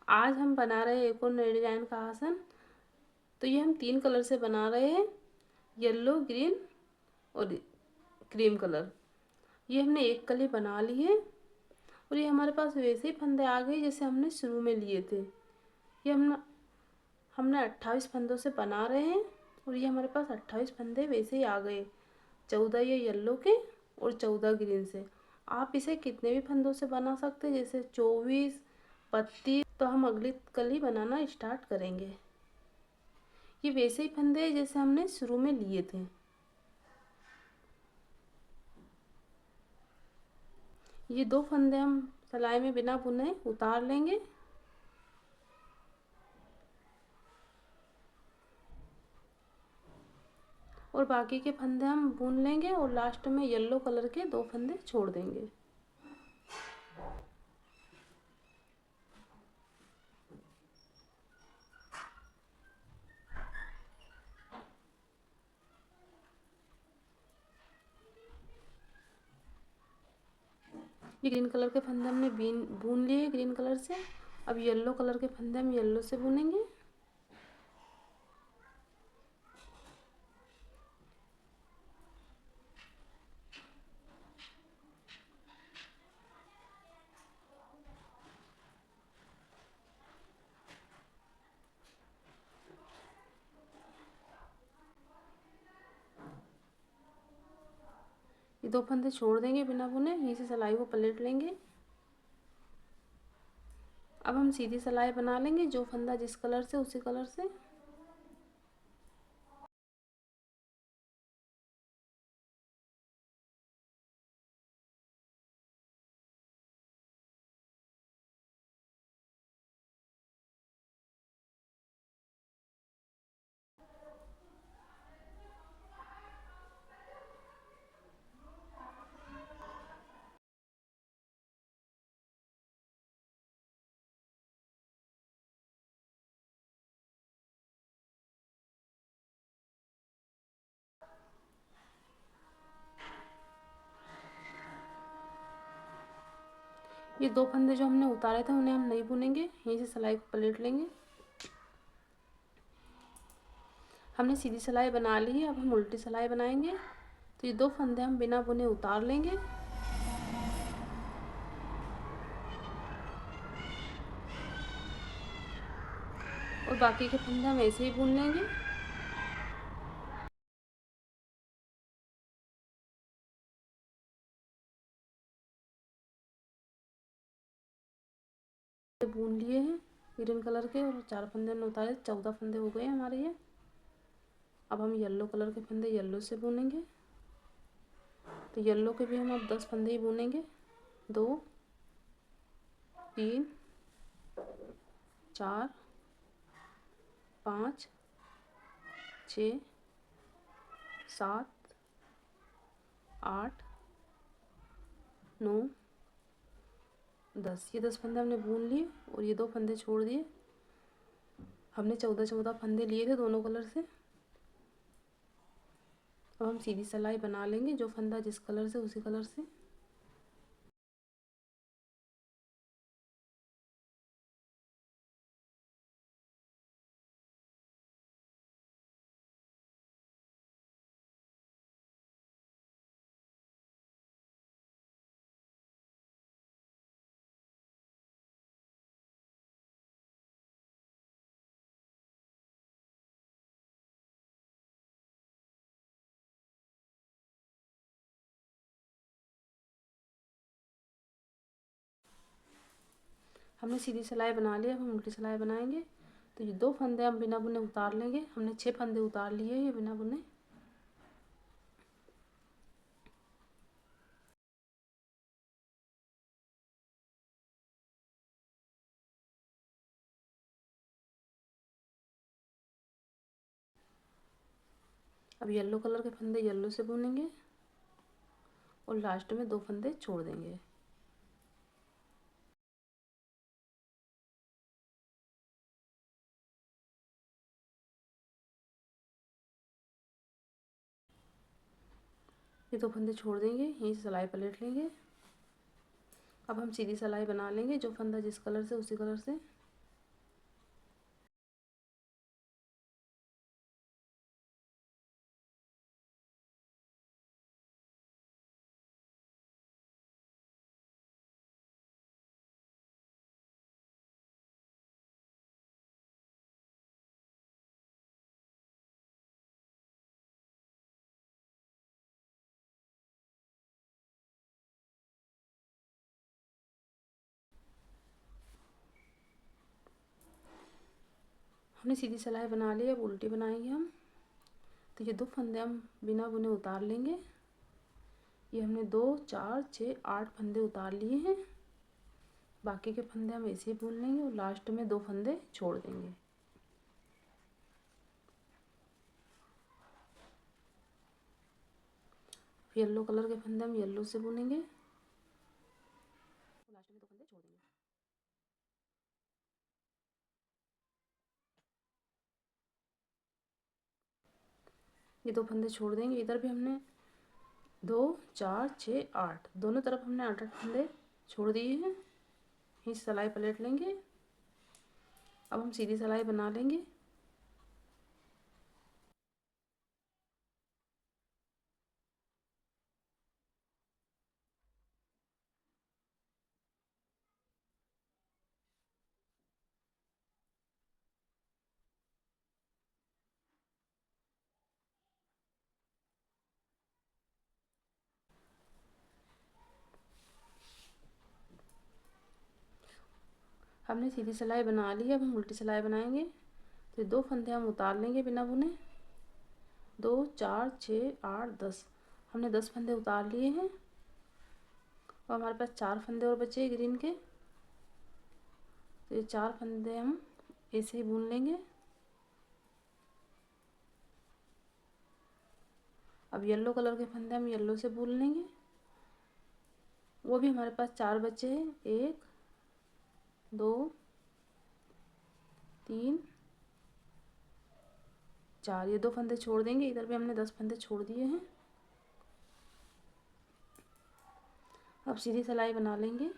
आज हम बना रहे हैं एक और नए डिजाइन का आसन। तो ये हम 3 कलर से बना रहे हैं, येलो, ग्रीन और क्रीम कलर। ये हमने एक कली बना ली है और ये हमारे पास वैसे ही फंदे आ गए जैसे हमने शुरू में लिए थे। ये हमने 28 फंदों से बना रहे हैं और ये हमारे पास 28 फंदे वैसे ही आ गए, 14 ये येलो के और 14 ग्रीन से। आप इसे कितने भी फंदों से बना सकते हैं, जैसे 24, 32। तो हम अगली कली बनाना स्टार्ट करेंगे। ये वैसे ही फंदे हैं जैसे हमने शुरू में लिए थे। ये 2 फंदे हम सिलाई में बिना बुने उतार लेंगे और बाकी के फंदे हम बुन लेंगे और लास्ट में येलो कलर के 2 फंदे छोड़ देंगे। ये ग्रीन कलर के फंदे हमने बुन लिए ग्रीन कलर से। अब येलो कलर के फंदे हम येलो से बुनेंगे। ये 2 फंदे छोड़ देंगे बिना बुने, यहीं से सिलाई को पलट लेंगे। अब हम सीधी सिलाई बना लेंगे, जो फंदा जिस कलर से उसी कलर से। ये 2 फंदे जो हमने उतारे थे उन्हें हम नहीं बुनेंगे, यहीं से सिलाई को पलट लेंगे। हमने सीधी सिलाई बना ली है, अब हम उल्टी सिलाई बनाएंगे। तो ये 2 फंदे हम बिना बुने उतार लेंगे और बाकी के फंदे हम ऐसे ही बुन लेंगे। बुन लिए हैं ग्रीन कलर के और 4 फंदे हमने उतारे, 14 फंदे हो गए हमारे ये। अब हम येलो कलर के फंदे येलो से बुनेंगे। तो येलो के भी हम अब 10 फंदे ही बुनेंगे। 2, 3, 4, 5, 6, 7, 8, 9, 10। ये 10 फंदे हमने बुन लिए और ये 2 फंदे छोड़ दिए। हमने 14 फंदे लिए थे दोनों कलर से। अब हम सीधी सिलाई बना लेंगे, जो फंदा जिस कलर से उसी कलर से। हमने सीधी सिलाई बना ली, अब हम उल्टी सिलाई बनाएंगे। तो ये 2 फंदे हम बिना बुने उतार लेंगे। हमने 6 फंदे उतार लिए ये बिना बुने। अब येलो कलर के फंदे येलो से बुनेंगे और लास्ट में 2 फंदे छोड़ देंगे। ये 2 फंदे छोड़ देंगे, यहीं से सिलाई पलट लेंगे। अब हम सीधी सिलाई बना लेंगे, जो फंदा जिस कलर से उसी कलर से। हमने सीधी सिलाई बना ली, अब उल्टी बनाएंगे हम। तो ये 2 फंदे हम बिना बुने उतार लेंगे। ये हमने 2 4 6 8 फंदे उतार लिए हैं। बाकी के फंदे हम ऐसे ही बुन लेंगे और लास्ट में 2 फंदे छोड़ देंगे। येलो कलर के फंदे हम येलो से बुनेंगे, लास्ट में 2 फंदे छोड़ देंगे। ये 2 फंदे छोड़ देंगे। इधर भी हमने 2 4 6 8 दोनों तरफ हमने 8 फंदे छोड़ दिए हैं। इस सिलाई पलट लेंगे। अब हम सीधी सिलाई बना लेंगे। हमने सीधी सिलाई बना ली है, अब हम उल्टी सिलाई बनाएंगे। तो 2 फंदे हम उतार लेंगे बिना बुने। 2 4 6 8 10 हमने 10 फंदे उतार लिए हैं और हमारे पास 4 फंदे और बचे ग्रीन के। तो ये 4 फंदे हम ऐसे ही बुन लेंगे। अब येलो कलर के फंदे हम येलो से बुन लेंगे। वो भी हमारे पास 4 बचे हैं, 1 2 3 4। ये 2 फंदे छोड़ देंगे। इधर भी हमने 10 फंदे छोड़ दिए हैं। अब सीधी सिलाई बना लेंगे।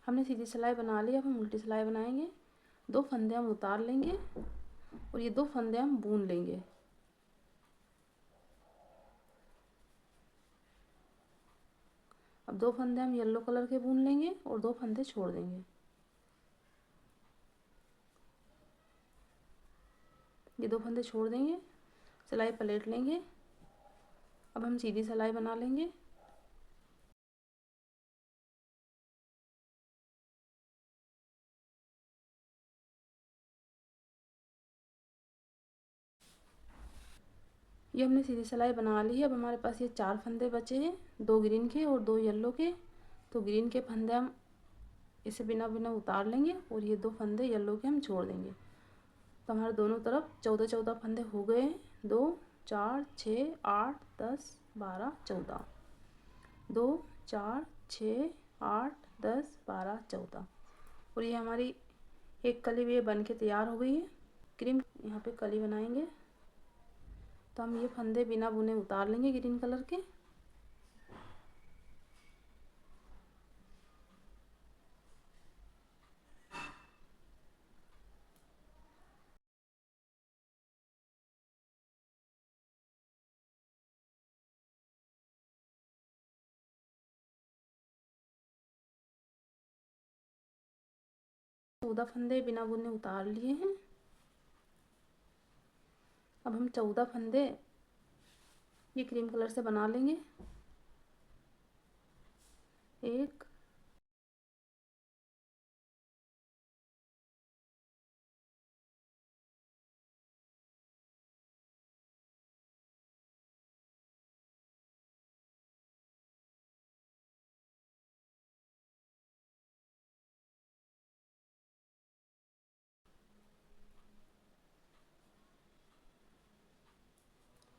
हमने सीधी सिलाई बना ली, अब हम उल्टी सिलाई बनाएंगे। 2 फंदे हम उतार लेंगे और ये 2 फंदे हम बुन लेंगे। अब 2 फंदे हम येलो कलर के बुन लेंगे और 2 फंदे छोड़ देंगे। ये 2 फंदे छोड़ देंगे, सिलाई पलट लेंगे। अब हम सीधी सिलाई बना लेंगे। ये हमने सीधी सिलाई बना ली है। अब हमारे पास ये 4 फंदे बचे हैं, 2 ग्रीन के और 2 येलो के। तो ग्रीन के फंदे हम इसे बिना बिना उतार लेंगे और ये 2 फंदे येलो के हम छोड़ देंगे। तो हमारे दोनों तरफ 14 14 फंदे हो गए हैं। 2 4 6 8 10 12 14। 2 4 6 8 10 12 14। और ये हमारी एक कली भी बन के तैयार हो गई है। क्रीम यहाँ पे कली बनाएंगे। तो हम ये फंदे बिना बुने उतार लेंगे ग्रीन कलर के। तो 14 फंदे बिना बुने उतार लिए हैं। अब हम 14 फंदे ये क्रीम कलर से बना लेंगे। 1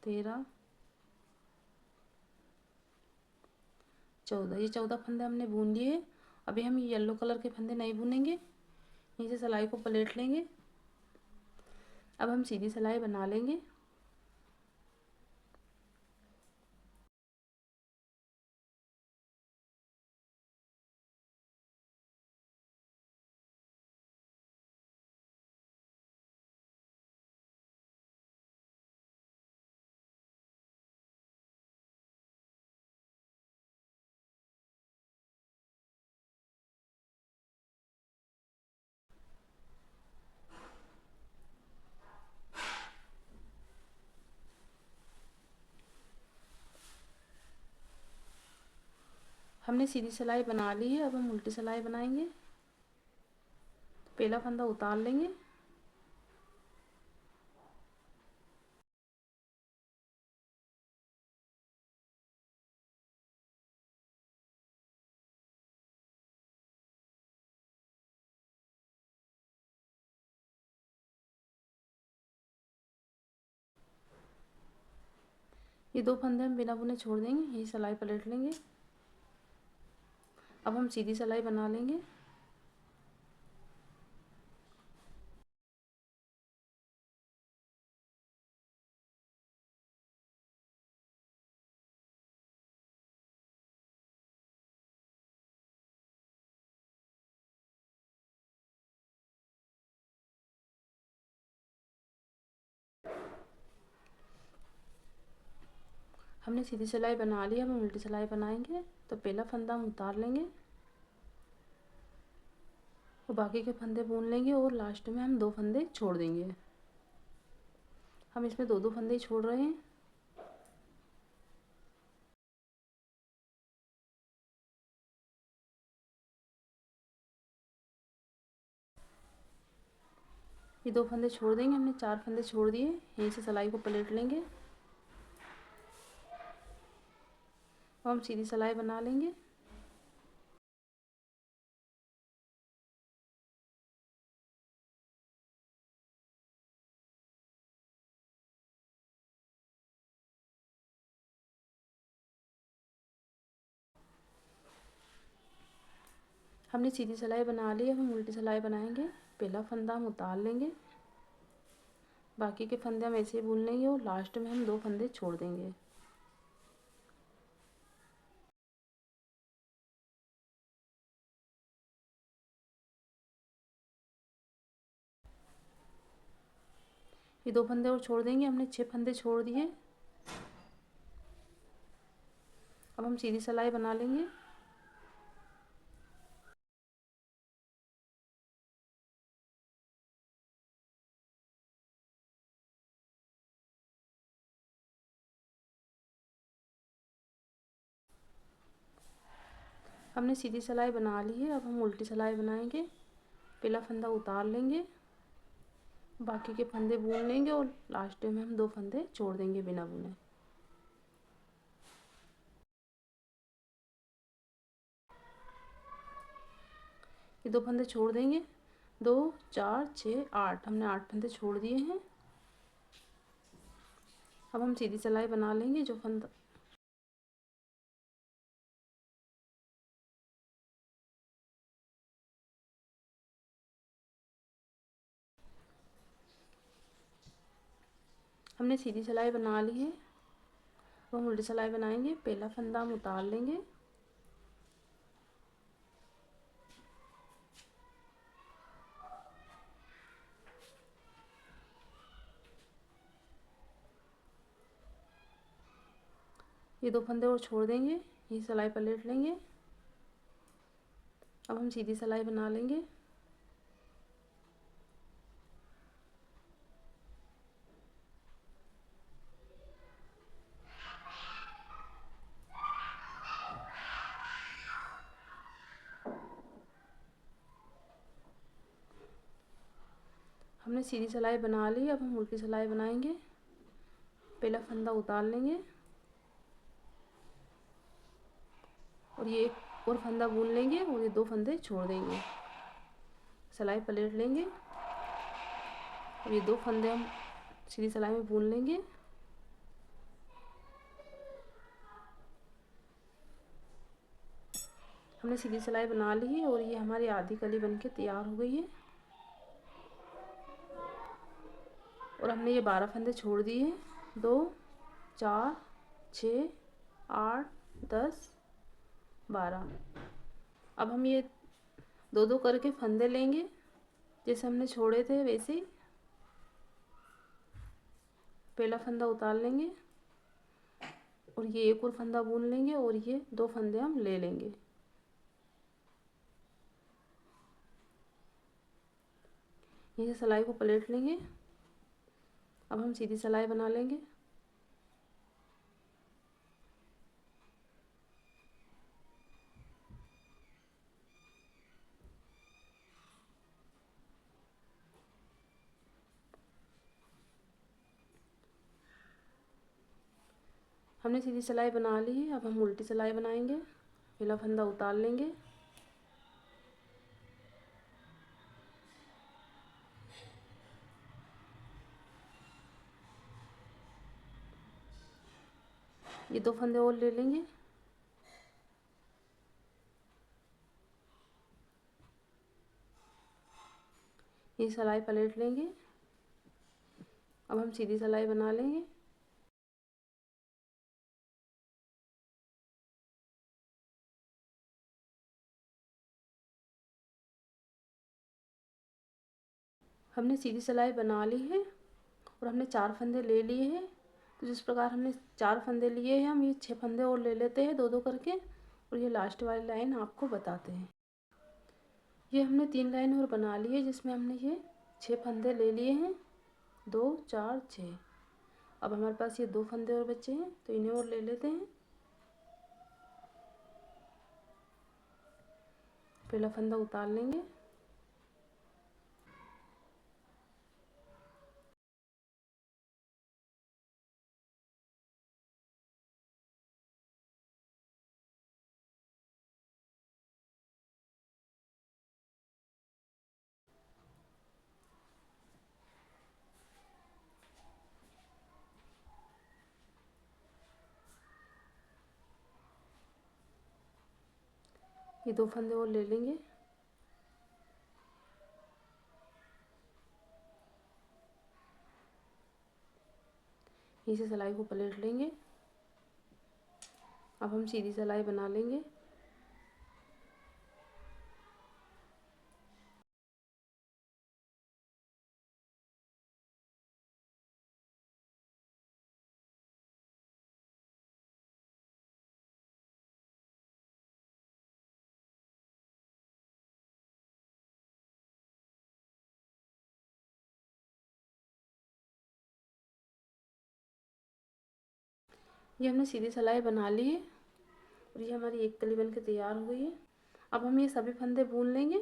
13 14। ये 14 फंदे हमने बुन लिए। अभी हम ये येलो कलर के फंदे नहीं बुनेंगे, यहीं से सिलाई को पलट लेंगे। अब हम सीधी सिलाई बना लेंगे। हमने सीधी सिलाई बना ली है, अब हम उल्टी सिलाई बनाएंगे। पहला फंदा उतार लेंगे, ये 2 फंदे हम बिना बुने छोड़ देंगे, यही सिलाई पलट लेंगे। अब हम सीधी सिलाई बना लेंगे। हमने सीधी सिलाई बना ली, अब हम उल्टी सिलाई बनाएंगे। तो पहला फंदा हम उतार लेंगे और बाकी के फंदे बुन लेंगे और लास्ट में हम 2 फंदे छोड़ देंगे। हम इसमें 2-2 फंदे छोड़ रहे हैं। ये 2 फंदे छोड़ देंगे, हमने 4 फंदे छोड़ दिए। यहीं से सिलाई को पलट लेंगे और हम सीधी सिलाई बना लेंगे। हमने सीधी सिलाई बना ली, अब हम उल्टी सिलाई बनाएंगे। पहला फंदा हम उतार लेंगे, बाकी के फंदे हम ऐसे ही बुन लेंगे और लास्ट में हम 2 फंदे छोड़ देंगे। ये 2 फंदे और छोड़ देंगे, हमने 6 फंदे छोड़ दिए। अब हम सीधी सिलाई बना लेंगे। हमने सीधी सिलाई बना ली है, अब हम उल्टी सिलाई बनाएंगे। पहला फंदा उतार लेंगे, बाकी के फंदे बुन लेंगे और लास्ट में हम 2 फंदे छोड़ देंगे बिना बुने। ये 2 फंदे छोड़ देंगे, 2 4 6 8, हमने 8 फंदे छोड़ दिए हैं। अब हम सीधी सिलाई बना लेंगे। जो फंदा हमने सीधी सिलाई बना ली है, तो हम उल्टी सिलाई बनाएंगे। पहला फंदा हम उतार लेंगे, ये 2 फंदे और छोड़ देंगे, ये सिलाई पलट लेंगे। अब हम सीधी सिलाई बना लेंगे। हमने सीधी सिलाई बना ली, अब हम उल्टी सिलाई बनाएंगे। पहला फंदा उतार लेंगे और ये एक और फंदा बुन लेंगे और ये 2 फंदे छोड़ देंगे। सिलाई पलट लेंगे और ये 2 फंदे हम सीधी सिलाई में बुन लेंगे। हमने सीधी सिलाई बना ली है और ये हमारी आधी कली बनके तैयार हो गई है। और हमने ये 12 फंदे छोड़ दिए हैं, 2 4 6 8 10 12। अब हम ये 2-2 करके फंदे लेंगे, जैसे हमने छोड़े थे वैसे ही। पहला फंदा उतार लेंगे और ये एक और फंदा बुन लेंगे और ये 2 फंदे हम ले लेंगे। ये सिलाई को पलट लेंगे। अब हम सीधी सिलाई बना लेंगे। हमने सीधी सिलाई बना ली है, अब हम उल्टी सिलाई बनाएंगे। पहला फंदा उतार लेंगे, ये 2 फंदे और ले लेंगे। ये सिलाई पलट लेंगे। अब हम सीधी सिलाई बना लेंगे। हमने सीधी सिलाई बना ली है और हमने 4 फंदे ले लिए हैं। तो जिस प्रकार हमने 4 फंदे लिए हैं, हम ये 6 फंदे और ले लेते हैं 2-2 करके, और ये लास्ट वाली लाइन आपको बताते हैं। ये हमने 3 लाइन और बना ली है, जिसमें हमने ये 6 फंदे ले लिए हैं, 2 4 6। अब हमारे पास ये 2 फंदे और बचे हैं, तो इन्हें और ले लेते हैं। पहला फंदा उतार लेंगे, ये 2 फंदे और ले लेंगे। इसे सिलाई को पलट लेंगे। अब हम सीधी सिलाई बना लेंगे। ये हमने सीधी सिलाई बना ली है और ये हमारी एक कली बनके तैयार हो गई है। अब हम ये सभी फंदे बुन लेंगे।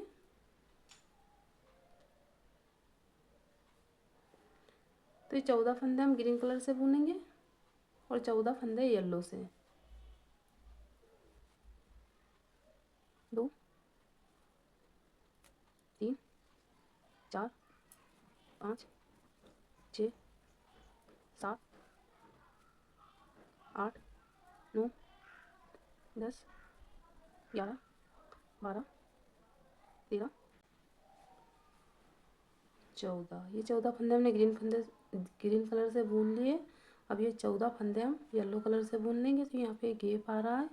तो ये 14 फंदे हम ग्रीन कलर से बुनेंगे और 14 फंदे येलो से। 2 3 4 5 6 7 8 9 10 11 12 13 14। ये 14 फंदे हमने ग्रीन कलर से बुन लिए। अब ये 14 फंदे हम येलो कलर से बुन लेंगे। तो यहाँ पे गैप आ रहा है,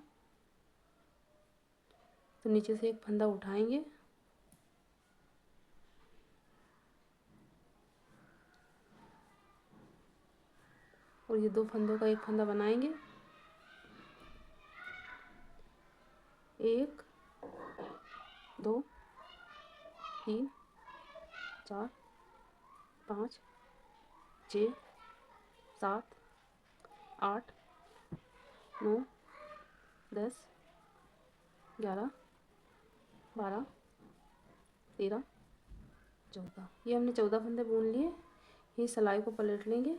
तो नीचे से एक फंदा उठाएंगे और ये 2 फंदों का एक फंदा बनाएंगे। 1 2 3 4 5 6 7 8 9 10 11 12 13 14। ये हमने 14 फंदे बुन लिए। ये सिलाई को पलट लेंगे।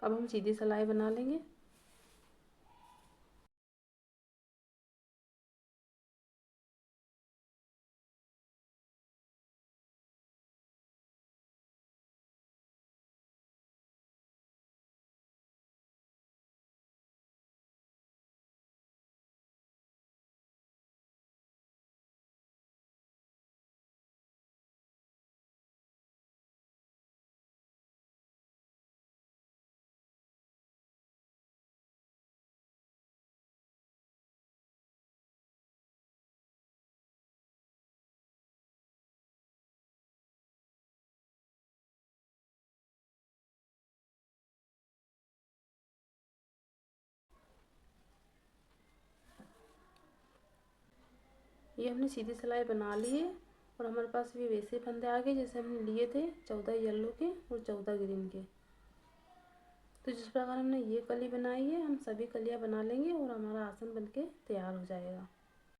अब हम सीधी सिलाई बना लेंगे। ये हमने सीधी सिलाई बना ली है और हमारे पास भी वैसे फंदे आ गए जैसे हमने लिए थे, 14 येलो के और 14 ग्रीन के। तो जिस प्रकार हमने ये कली बनाई है, हम सभी कलियां बना लेंगे और हमारा आसन बनके तैयार हो जाएगा।